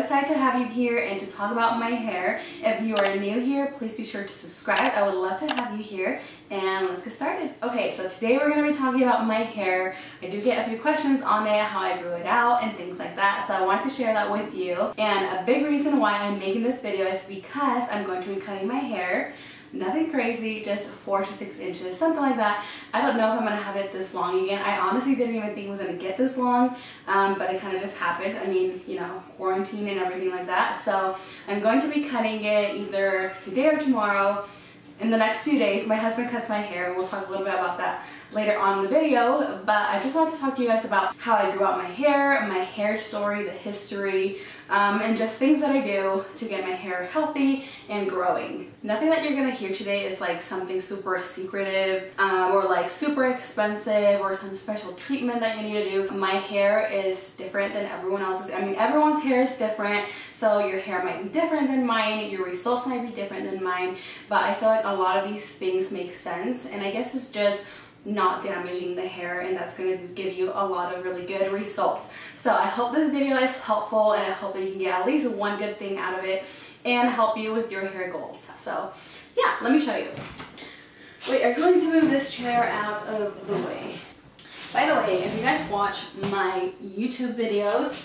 excited to have you here and to talk about my hair. If you are new here, please be sure to subscribe. I would love to have you here, and let's get started. Okay, so today we're going to be talking about my hair. I do get a few questions on it, how I grew it out and things like that, so I wanted to share that with you. And a big reason why I'm making this video is because I'm going to be cutting my hair. Nothing crazy, just 4 to 6 inches, something like that. I don't know if I'm going to have it this long again. I honestly didn't even think it was going to get this long, but it kind of just happened. I mean, you know, quarantine and everything like that. So I'm going to be cutting it either today or tomorrow. In the next few days, my husband cuts my hair, and we'll talk a little bit about that later on in the video, but I just wanted to talk to you guys about how I grew out my hair story, the history, and just things that I do to get my hair healthy and growing. Nothing that you're gonna hear today is like something super secretive or like super expensive or some special treatment that you need to do. My hair is different than everyone else's. I mean, everyone's hair is different, so your hair might be different than mine, your results might be different than mine, but I feel like a lot of these things make sense, and I guess it's just not damaging the hair, and that's going to give you a lot of really good results. So I hope this video is helpful, and I hope that you can get at least one good thing out of it and help you with your hair goals. So yeah, let me show you. We are going to move this chair out of the way. By the way, if you guys watch my YouTube videos,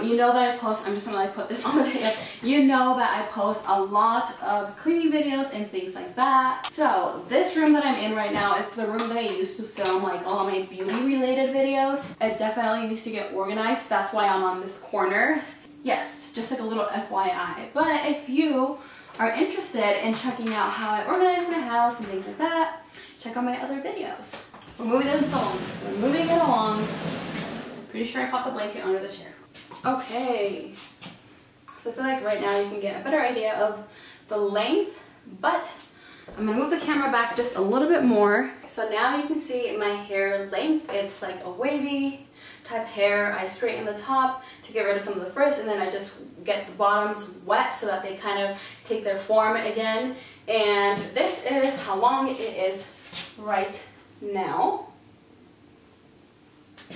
you know that I post, I'm just gonna like put this on the video, you know that I post a lot of cleaning videos and things like that. So this room that I'm in right now is the room that I used to film like all of my beauty related videos. It definitely needs to get organized. That's why I'm on this corner. Yes, just like a little FYI. But if you are interested in checking out how I organize my house and things like that, check out my other videos. We're moving this along. We're moving it along. Pretty sure I caught the blanket under the chair. Okay, so I feel like right now you can get a better idea of the length, but I'm gonna move the camera back just a little bit more. So now you can see my hair length. It's like a wavy type hair. I straighten the top to get rid of some of the frizz, and then I just get the bottoms wet so that they kind of take their form again. And this is how long it is right now.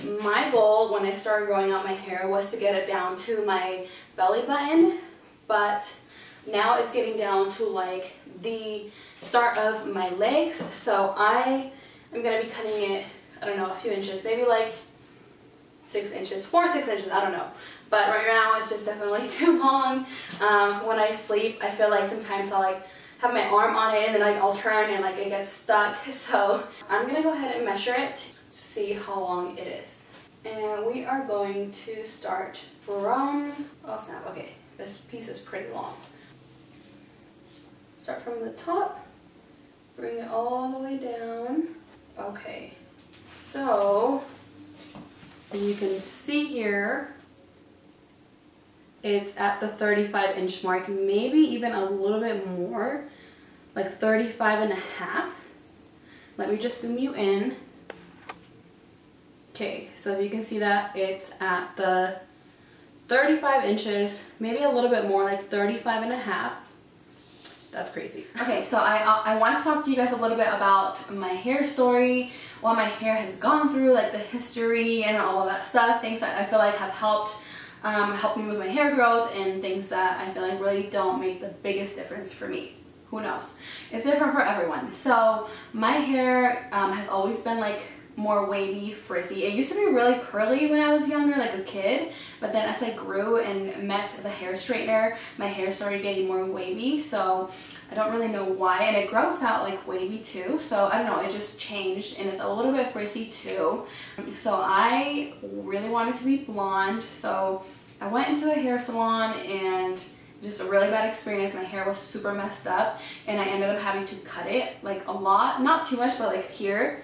My goal when I started growing out my hair was to get it down to my belly button, but now it's getting down to like the start of my legs. So I am going to be cutting it, I don't know, a few inches, maybe like 6 inches, 4 or 6 inches, I don't know. But right now it's just definitely too long. When I sleep, I feel like sometimes I'll like have my arm on it and then like I'll turn and like it gets stuck. So I'm going to go ahead and measure it. See how long it is, and we are going to start from, oh snap, okay, this piece is pretty long. Start from the top, bring it all the way down. Okay, so you can see here it's at the 35-inch mark, maybe even a little bit more, like 35.5. Let me just zoom you in. Okay, so if you can see that, it's at the 35 inches, maybe a little bit more, like 35.5. That's crazy. Okay, so I want to talk to you guys a little bit about my hair story, what my hair has gone through, like the history and all of that stuff, things that I feel like have helped me with my hair growth, and things that I feel like really don't make the biggest difference for me. Who knows? It's different for everyone. So my hair has always been like more wavy, frizzy. It used to be really curly when I was younger, like a kid, but then as I grew and met the hair straightener, my hair started getting more wavy. So I don't really know why, and it grows out like wavy too, so I don't know, it just changed, and it's a little bit frizzy too. So I really wanted to be blonde, so I went into a hair salon, and just a really bad experience. My hair was super messed up, and I ended up having to cut it like a lot, not too much, but like here.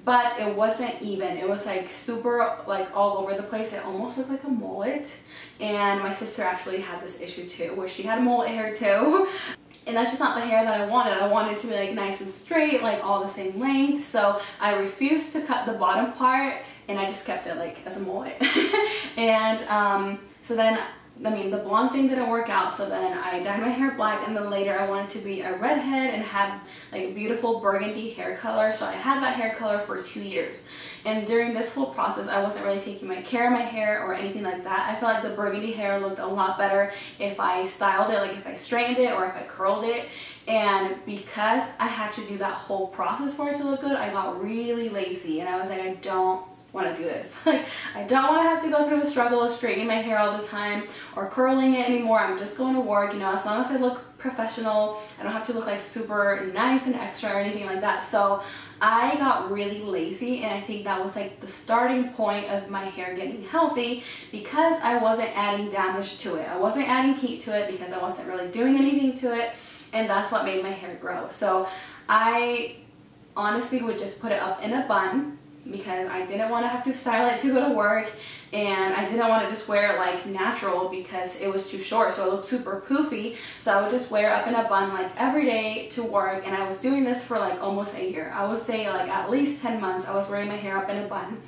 But it wasn't even. It was like super like all over the place. It almost looked like a mullet. And my sister actually had this issue too, where she had mullet hair too. And that's just not the hair that I wanted. I wanted it to be like nice and straight, like all the same length. So I refused to cut the bottom part, and I just kept it like as a mullet. And so then the blonde thing didn't work out, so then I dyed my hair black, and then later I wanted to be a redhead and have like a beautiful burgundy hair color. So I had that hair color for 2 years, and during this whole process I wasn't really taking care of my hair or anything like that. I felt like the burgundy hair looked a lot better if I styled it, like if I straightened it or if I curled it. And because I had to do that whole process for it to look good, I got really lazy, and I was like, I don't want to do this. Like, I don't want to have to go through the struggle of straightening my hair all the time or curling it anymore. I'm just going to work, you know, as long as I look professional, I don't have to look like super nice and extra or anything like that. So I got really lazy, and I think that was like the starting point of my hair getting healthy, because I wasn't adding damage to it. I wasn't adding heat to it because I wasn't really doing anything to it, and that's what made my hair grow. So I honestly would just put it up in a bun, because I didn't want to have to style it to go to work, and I didn't want to just wear it like natural because it was too short, so it looked super poofy. So I would just wear it up in a bun like every day to work, and I was doing this for like almost a year. I would say like at least 10 months I was wearing my hair up in a bun.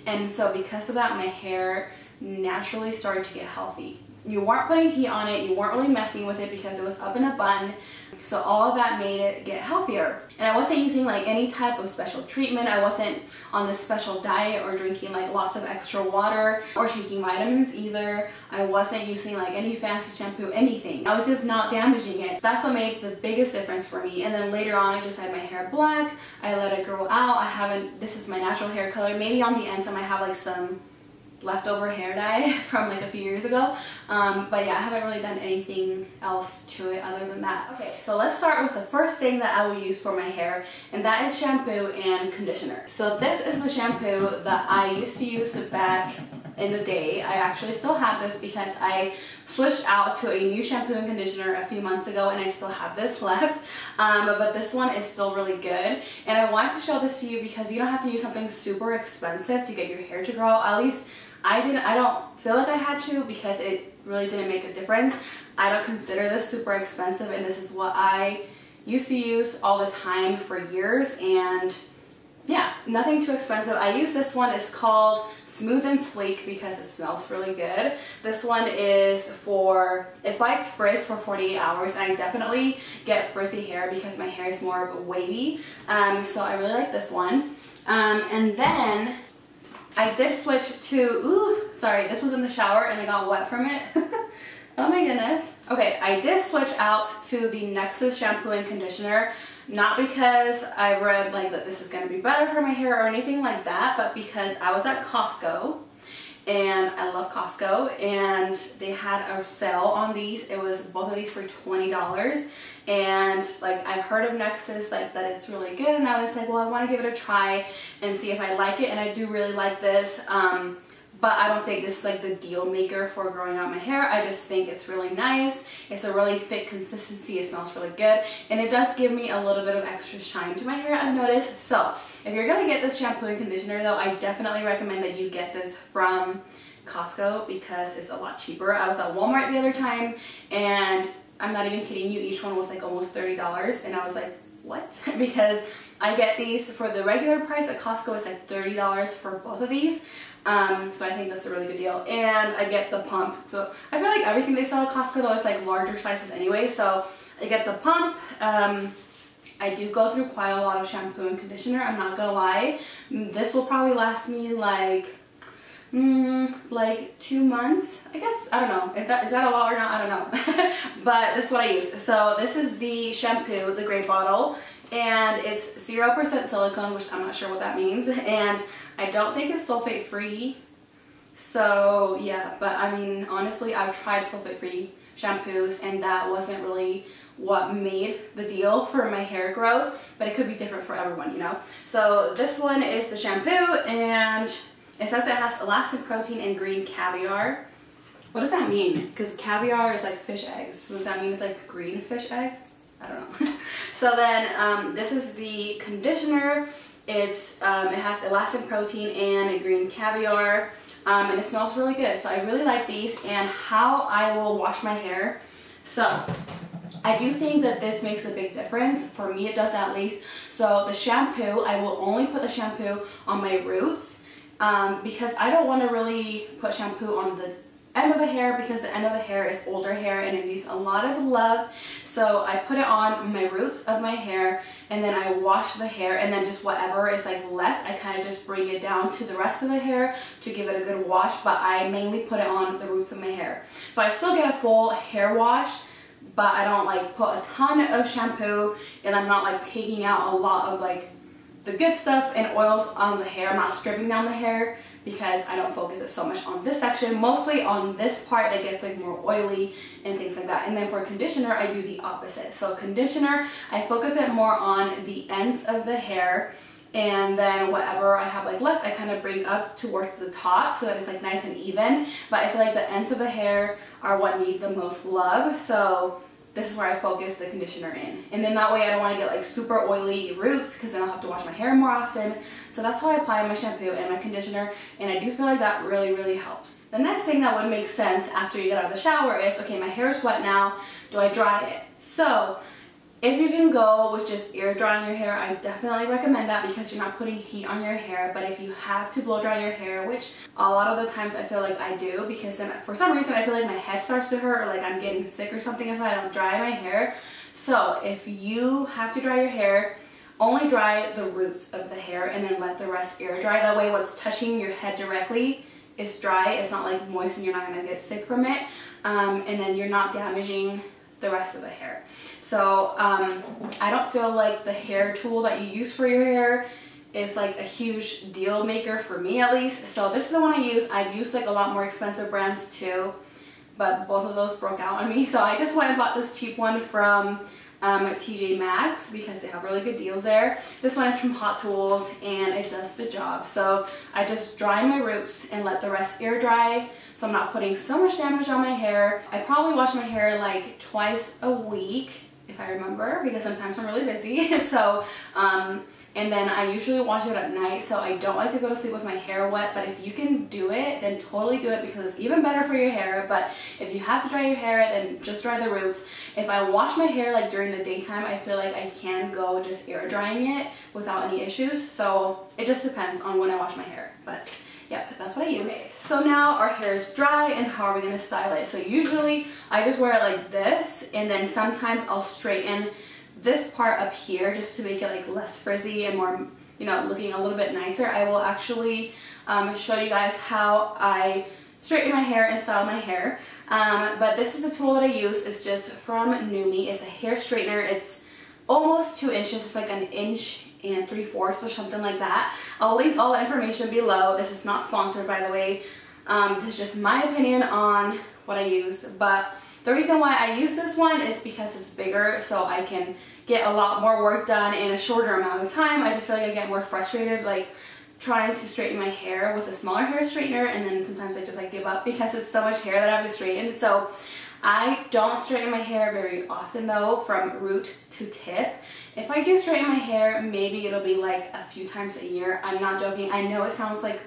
And so because of that, my hair naturally started to get healthy. You weren't putting heat on it, you weren't really messing with it because it was up in a bun. So all of that made it get healthier. And I wasn't using like any type of special treatment. I wasn't on this special diet or drinking like lots of extra water or taking vitamins either. I wasn't using like any fancy shampoo, anything. I was just not damaging it. That's what made the biggest difference for me. And then later on, I just had my hair black. I let it grow out. This is my natural hair color. Maybe on the ends I might have like some leftover hair dye from like a few years ago, but yeah, I haven't really done anything else to it other than that. Okay, so let's start with the first thing that I will use for my hair, and that is shampoo and conditioner. So this is the shampoo that I used to use back in the day. I actually still have this because I switched out to a new shampoo and conditioner a few months ago, and I still have this left, but this one is still really good. And I wanted to show this to you because you don't have to use something super expensive to get your hair to grow. At least I don't feel like I had to, because it really didn't make a difference. I don't consider this super expensive, and this is what I used to use all the time for years, and yeah, nothing too expensive. I use this one. It's called Smooth and Sleek because it smells really good. This one is it fights frizz for 48 hours, and I definitely get frizzy hair because my hair is more wavy, so I really like this one. And then I did switch to, sorry, this was in the shower and I got wet from it. Oh my goodness. Okay, I did switch out to the Nexxus shampoo and conditioner, not because I read like that this is going to be better for my hair or anything like that, but because I was at Costco, and I love Costco, and they had a sale on these. It was both of these for $20, and like I've heard of Nexxus, like that it's really good, and I was like, well, I want to give it a try and see if I like it, and I do really like this. But I don't think this is like the deal maker for growing out my hair. I just think it's really nice. It's a really thick consistency. It smells really good. And it does give me a little bit of extra shine to my hair, I've noticed. So if you're going to get this shampoo and conditioner though, I definitely recommend that you get this from Costco because it's a lot cheaper. I was at Walmart the other time, and I'm not even kidding you, each one was like almost $30. And I was like, what? Because I get these for the regular price at Costco. It's like $30 for both of these. So I think that's a really good deal. And I get the pump. So I feel like everything they sell at Costco though is like larger sizes anyway. So I get the pump. I do go through quite a lot of shampoo and conditioner, I'm not gonna lie. This will probably last me like 2 months, I guess. I don't know. Is that a lot or not? I don't know. But this is what I use. So this is the shampoo, the gray bottle, and it's 0% silicone, which I'm not sure what that means. And I don't think it's sulfate free. So yeah, but I mean, honestly, I've tried sulfate free shampoos and that wasn't really what made the deal for my hair growth, but it could be different for everyone, you know. So this one is the shampoo, and it says it has elastic protein and green caviar. What does that mean? Because caviar is like fish eggs. So does that mean it's like green fish eggs? I don't know. So then this is the conditioner. It has elastic protein and green caviar, and it smells really good. So I really like these. And how I will wash my hair. So I do think that this makes a big difference. For me, it does at least. So the shampoo, I will only put the shampoo on my roots because I don't want to really put shampoo on the end of the hair because the end of the hair is older hair and it needs a lot of love. So I put it on my roots of my hair, and then I wash the hair, and then just whatever is like left, I kind of just bring it down to the rest of the hair to give it a good wash, but I mainly put it on the roots of my hair. So I still get a full hair wash, but I don't like put a ton of shampoo, and I'm not like taking out a lot of like the good stuff and oils on the hair. I'm not stripping down the hair because I don't focus it so much on this section, mostly on this part that gets like more oily and things like that. And then for conditioner, I do the opposite. So conditioner, I focus it more on the ends of the hair, and then whatever I have like left, I kind of bring up towards the top so that it's like nice and even. But I feel like the ends of the hair are what need the most love, so this is where I focus the conditioner in. And then that way I don't want to get like super oily roots, because then I'll have to wash my hair more often. So that's how I apply my shampoo and my conditioner, and I do feel like that really helps. The next thing that would make sense after you get out of the shower is, okay, my hair is wet now, do I dry it? So if you can go with just air drying your hair, I definitely recommend that because you're not putting heat on your hair. But if you have to blow dry your hair, which a lot of the times I feel like I do, because then for some reason I feel like my head starts to hurt, or like I'm getting sick or something if I don't dry my hair. So if you have to dry your hair, only dry the roots of the hair and then let the rest air dry. That way what's touching your head directly is dry. It's not like moist and you're not going to get sick from it. And then you're not damaging the rest of the hair. So I don't feel like the hair tool that you use for your hair is like a huge deal maker for me, at least. So this is the one I use. I've used like a lot more expensive brands too, but both of those broke out on me. So I just went and bought this cheap one from TJ Maxx because they have really good deals there. This one is from Hot Tools and it does the job. So I just dry my roots and let the rest air dry, so I'm not putting so much damage on my hair. I probably wash my hair like twice a week if I remember, because sometimes I'm really busy. So and then I usually wash it at night, so I don't like to go to sleep with my hair wet. But if you can do it, then totally do it, because it's even better for your hair. But if you have to dry your hair, then just dry the roots. If I wash my hair like during the daytime, I feel like I can go just air drying it without any issues. So it just depends on when I wash my hair, but yep, that's what I use. Okay, so now our hair is dry, and how are we gonna style it? So usually I just wear it like this, and then sometimes I'll straighten this part up here just to make it like less frizzy and more, you know, looking a little bit nicer. I will actually show you guys how I straighten my hair and style my hair. But this is the tool that I use. It's just from Numi. It's a hair straightener. It's almost 2 inches. It's like 1 3/4 or something like that. I'll link all the information below. This is not sponsored, by the way. This is just my opinion on what I use. But the reason why I use this one is because it's bigger, so I can get a lot more work done in a shorter amount of time. I just feel like I get more frustrated like trying to straighten my hair with a smaller hair straightener, and then sometimes I just like give up because it's so much hair that I have to straighten. So I don't straighten my hair very often though, from root to tip. If I do straighten my hair, maybe it'll be like a few times a year. I'm not joking. I know it sounds like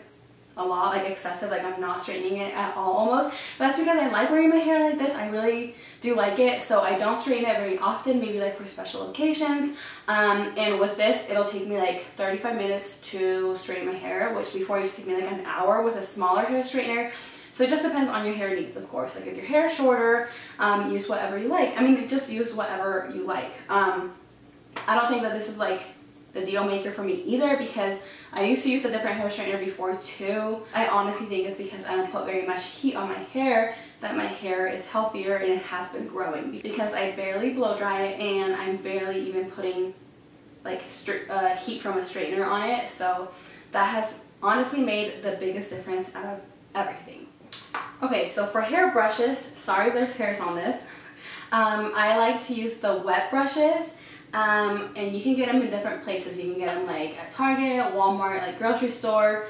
a lot, like excessive, like I'm not straightening it at all almost, but that's because I like wearing my hair like this. I really do like it, so I don't straighten it very often, maybe like for special occasions. And with this, it'll take me like 35 minutes to straighten my hair, which before used to take me like an hour with a smaller hair straightener. So it just depends on your hair needs, of course. Like if your hair is shorter, use whatever you like. I mean, just use whatever you like. I don't think that this is like the deal maker for me either, because I used to use a different hair straightener before too. I honestly think it's because I don't put very much heat on my hair that my hair is healthier and it has been growing, because I barely blow dry it and I'm barely even putting like heat from a straightener on it. So that has honestly made the biggest difference out of everything. Okay, so for hair brushes, sorry if there's hairs on this. I like to use the wet brushes. And you can get them in different places. You can get them like at Target, Walmart, like grocery store.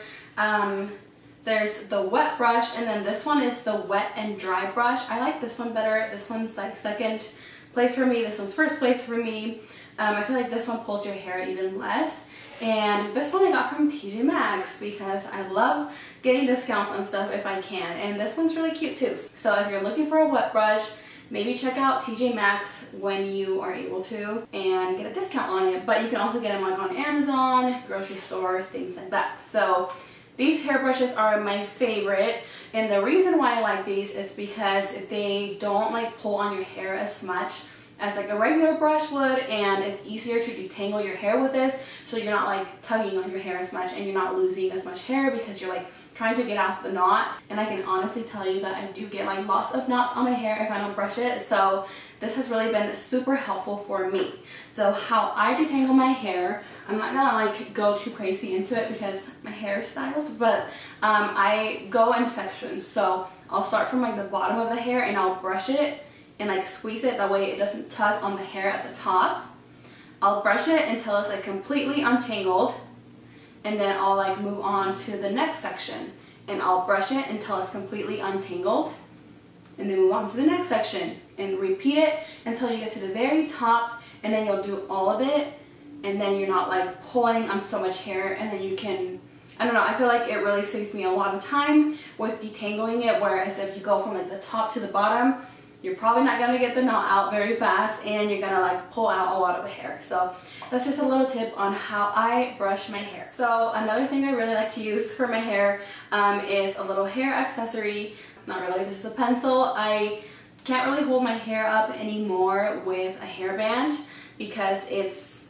There's the wet brush, and then this one is the wet and dry brush. I like this one better. This one's like second place for me. This one's first place for me. I feel like this one pulls your hair even less. And this one I got from TJ Maxx because I love getting discounts on stuff if I can. And this one's really cute too. So if you're looking for a wet brush, maybe check out TJ Maxx when you are able to and get a discount on it. But you can also get them like on Amazon, grocery store, things like that. So These hairbrushes are my favorite, and the reason why I like these is because they don't like pull on your hair as much as like a regular brush would, and it's easier to detangle your hair with this, so you're not like tugging on your hair as much and you're not losing as much hair because you're like trying to get off the knots. And I can honestly tell you that I do get like lots of knots on my hair if I don't brush it, so this has really been super helpful for me. So how I detangle my hair, I'm not gonna like go too crazy into it because my hair is styled, but I go in sections. So I'll start from like the bottom of the hair and I'll brush it and like squeeze it, that way it doesn't tug on the hair at the top. I'll brush it until it's like completely untangled, and then I'll like move on to the next section and I'll brush it until it's completely untangled, and then move on to the next section and repeat it until you get to the very top, and then you'll do all of it, and then you're not like pulling on so much hair, and then you can, I don't know, I feel like it really saves me a lot of time with detangling it, whereas if you go from like the top to the bottom, you're probably not going to get the knot out very fast, and you're going to like pull out a lot of the hair. So that's just a little tip on how I brush my hair. So another thing I really like to use for my hair is a little hair accessory. Not really, this is a pencil. I can't really hold my hair up anymore with a hairband because it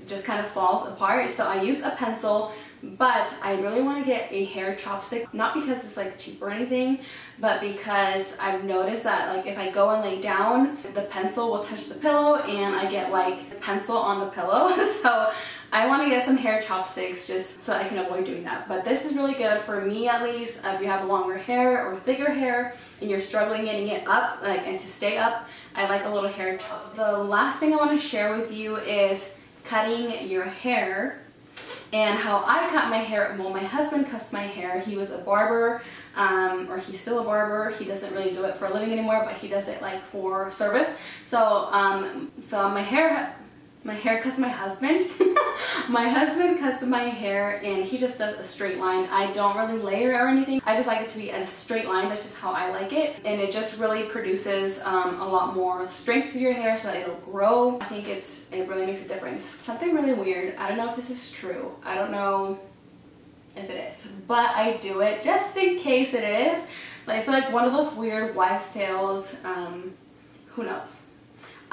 just kind of falls apart. So I use a pencil, but I really want to get a hair chopstick, not because it's like cheap or anything, but because I've noticed that like if I go and lay down, the pencil will touch the pillow and I get like pencil on the pillow. So I want to get some hair chopsticks just so I can avoid doing that. But this is really good for me, at least if you have longer hair or thicker hair and you're struggling getting it up and to stay up. I like a little hair chopstick. The last thing I want to share with you is cutting your hair. And how I cut my hair, well, my husband cuts my hair. He was a barber, or he's still a barber. He doesn't really do it for a living anymore, but he does it like for service. So, so my hair cuts my husband. My husband cuts my hair and he just does a straight line. I don't really layer or anything. I just like it to be a straight line. That's just how I like it. And it just really produces a lot more strength to your hair so that it'll grow. I think it really makes a difference. Something really weird. I don't know if this is true. I don't know if it is, but I do it just in case it is. Like, it's like one of those weird wives' tales. Who knows?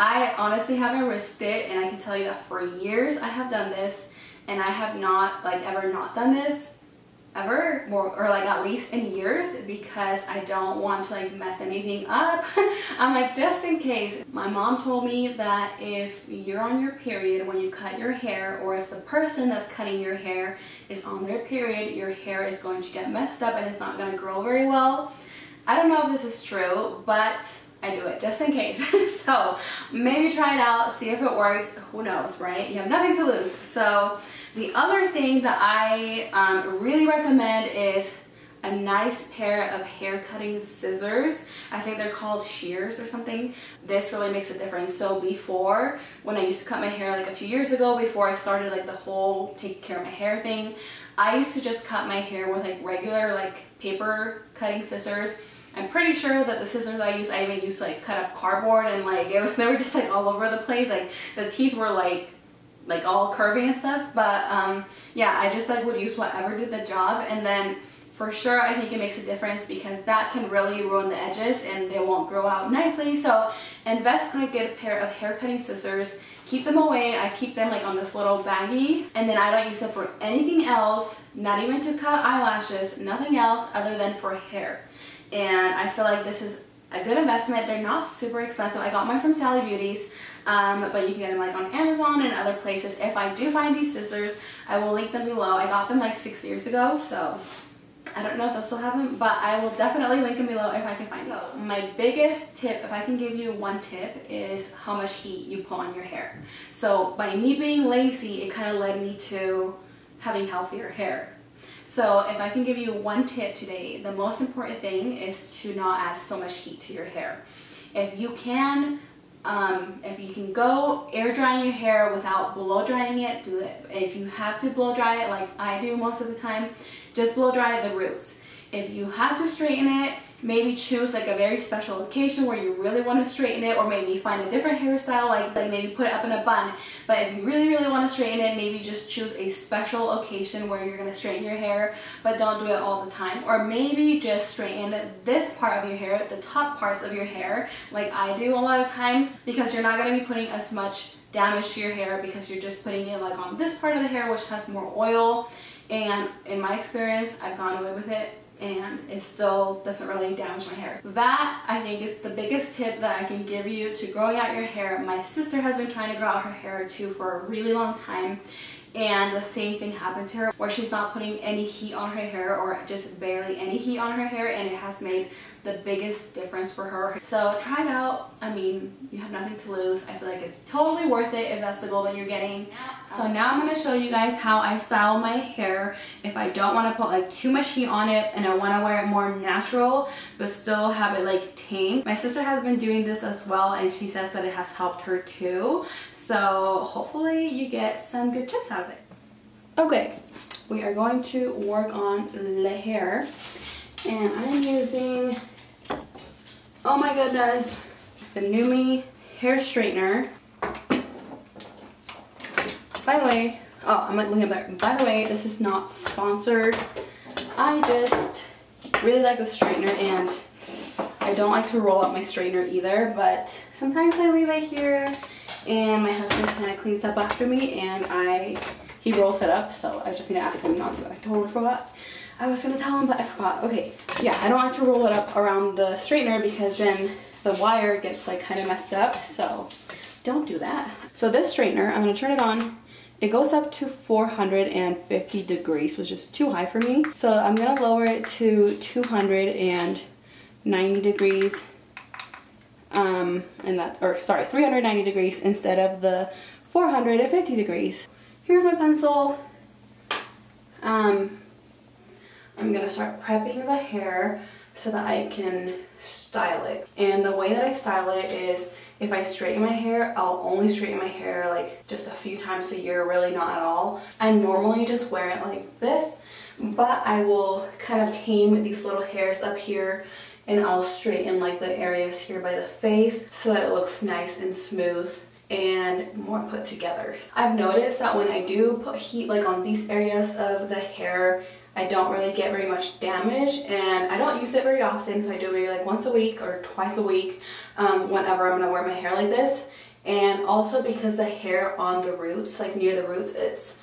I honestly haven't risked it, and I can tell you that for years I have done this, and I have not like ever not done this ever, or like at least in years, because I don't want to like mess anything up. I'm like, just in case. My mom told me that if you're on your period when you cut your hair, or if the person that's cutting your hair is on their period, your hair is going to get messed up and it's not going to grow very well. I don't know if this is true, but I do it just in case. So maybe try it out, see if it works. Who knows, right? You have nothing to lose. So the other thing that I really recommend is a nice pair of hair cutting scissors. I think they're called Shears or something. This really makes a difference. So before, when I used to cut my hair like a few years ago, before I started like the whole take care of my hair thing, I used to just cut my hair with like regular like paper cutting scissors. I'm pretty sure that the scissors I even used to like cut up cardboard, and like they were just like all over the place. Like the teeth were like all curvy and stuff. But yeah, I just like would use whatever did the job. And then for sure I think it makes a difference, because that can really ruin the edges and they won't grow out nicely. So invest in a good pair of hair cutting scissors. Keep them away. I keep them like on this little baggie, and then I don't use them for anything else, not even to cut eyelashes, nothing else other than for hair. And I feel like this is a good investment. They're not super expensive. I got mine from Beauties, but you can get them like on Amazon and other places. If I do find these scissors, I will link them below. I got them like 6 years ago, so I don't know if they'll still have them, but I will definitely link them below if I can find these. So my biggest tip, if I can give you one tip, is how much heat you put on your hair. So by me being lazy, it kind of led me to having healthier hair. So if I can give you one tip today, the most important thing is to not add so much heat to your hair. If you can go air drying your hair without blow drying it, do it. If you have to blow dry it like I do most of the time, just blow dry the roots. If you have to straighten it, maybe choose like a very special occasion where you really want to straighten it, or maybe find a different hairstyle, like maybe put it up in a bun. But if you really want to straighten it, maybe just choose a special occasion where you're going to straighten your hair, but don't do it all the time. Or maybe just straighten this part of your hair, the top parts of your hair, like I do a lot of times, because you're not going to be putting as much damage to your hair, because you're just putting it like on this part of the hair which has more oil. And in my experience, I've gone away with it and it still doesn't really damage my hair. That, I think, is the biggest tip that I can give you to growing out your hair. My sister has been trying to grow out her hair too for a really long time, and the same thing happened to her, where she's not putting any heat on her hair, or just barely any heat on her hair, and it has made the biggest difference for her. So try it out. I mean, you have nothing to lose. I feel like it's totally worth it if that's the goal that you're getting. So now I'm going to show you guys how I style my hair if I don't want to put like too much heat on it and I want to wear it more natural but still have it like tame. My sister has been doing this as well, and she says that it has helped her too. So hopefully you get some good tips out of it. Okay, we are going to work on the hair, and I'm using, oh my goodness, the Numi hair straightener. By the way, oh, I'm like looking at that. By the way, this is not sponsored. I just really like the straightener, and I don't like to roll up my straightener either, but sometimes I leave it here and my husband kind of cleans up after me, and he rolls it up, so I just need to ask him not to. I totally forgot. I was gonna tell him, but I forgot. Okay, yeah, I don't like to roll it up around the straightener because then the wire gets like kind of messed up, so don't do that. So this straightener, I'm gonna turn it on. It goes up to 450 degrees, which is too high for me. So I'm gonna lower it to 290 degrees. And that's, or sorry, 390 degrees instead of the 450 degrees. Here's my pencil. I'm gonna start prepping the hair so that I can style it. And the way that I style it is, if I straighten my hair, I'll only straighten my hair like just a few times a year, really not at all. I normally just wear it like this, but I will kind of tame these little hairs up here, and I'll straighten like the areas here by the face so that it looks nice and smooth and more put together. I've noticed that when I do put heat like on these areas of the hair, I don't really get very much damage, and I don't use it very often, so I do it maybe like once a week or twice a week whenever I'm gonna wear my hair like this. And also because the hair on the roots, like near the roots, it's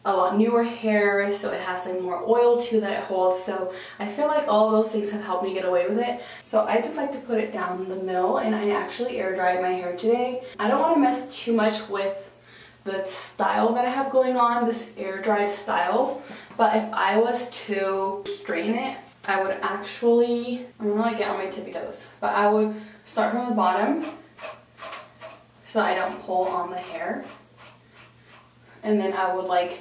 a lot newer hair, so it has like more oil too that it holds. So I feel like all of those things have helped me get away with it. So I just like to put it down the middle, and I actually air dried my hair today. I don't want to mess too much with the style that I have going on, this air dried style, but if I was to straighten it, I would actually, I'm gonna like get on my tippy toes, but I would start from the bottom so I don't pull on the hair, and then I would like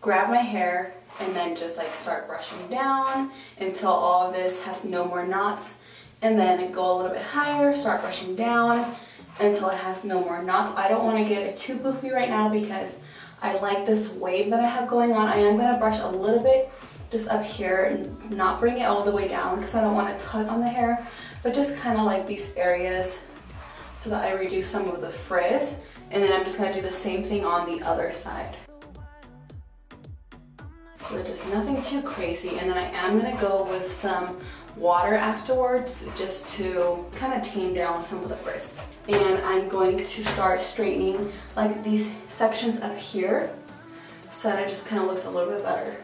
grab my hair and then just like start brushing down until all of this has no more knots, and then go a little bit higher, start brushing down until it has no more knots. I don't want to get it too poofy right now because I like this wave that I have going on. I am going to brush a little bit just up here and not bring it all the way down because I don't want to tug on the hair, but just kind of like these areas so that I reduce some of the frizz. And then I'm just going to do the same thing on the other side. So just nothing too crazy, and then I am going to go with some water afterwards just to kind of tame down some of the frizz. And I'm going to start straightening like these sections up here so that it just kind of looks a little bit better.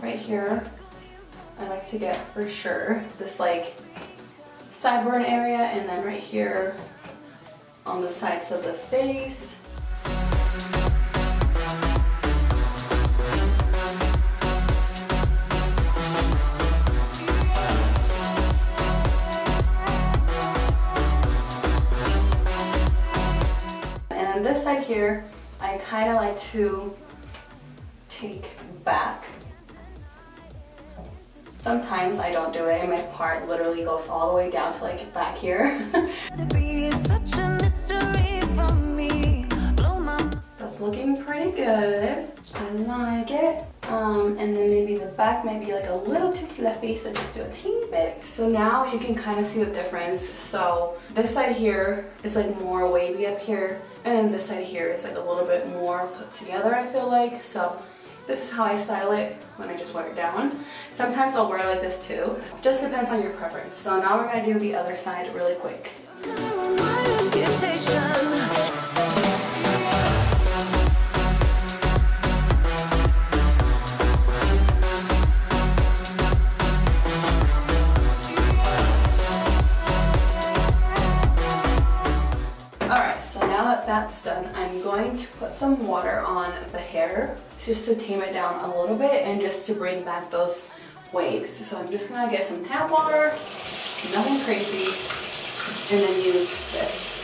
Right here, I like to get for sure this like sideburn area, and then right here on the sides of the face. And this side here, I kind of like to take back. Sometimes I don't do it and my part literally goes all the way down to like back here. That's looking pretty good. I like it. And then maybe the back might be like a little too fluffy, so just do a teeny bit. So now you can kind of see the difference. So this side here is like more wavy up here, and this side here is like a little bit more put together, I feel like. So this is how I style it when I just wear it down. Sometimes I'll wear it like this too. Just depends on your preference. So now we're gonna do the other side really quick. Alright, so now that that's done, I'm going to put some water on the hair just to tame it down a little bit and just to bring back those waves. So I'm just gonna get some tap water, nothing crazy, and then use this.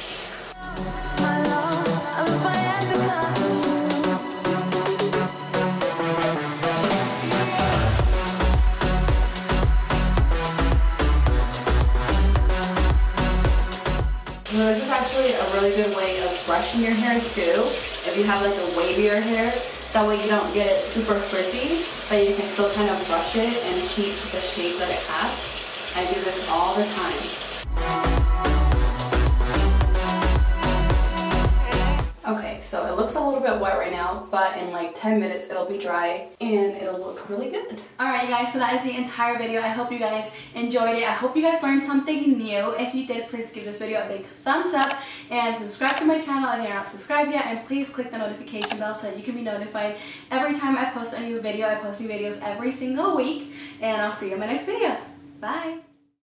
So this is actually a really good way of brushing your hair too. If you have like a wavier hair, that way you don't get it super frizzy, but you can still kind of brush it and keep the shape that it has. I do this all the time. Okay, so it looks a little bit wet right now, but in like 10 minutes it'll be dry and it'll look really good. Alright guys, so that is the entire video. I hope you guys enjoyed it. I hope you guys learned something new. If you did, please give this video a big thumbs up and subscribe to my channel if you're not subscribed yet, and please click the notification bell so that you can be notified every time I post a new video. I post new videos every single week, and I'll see you in my next video. Bye!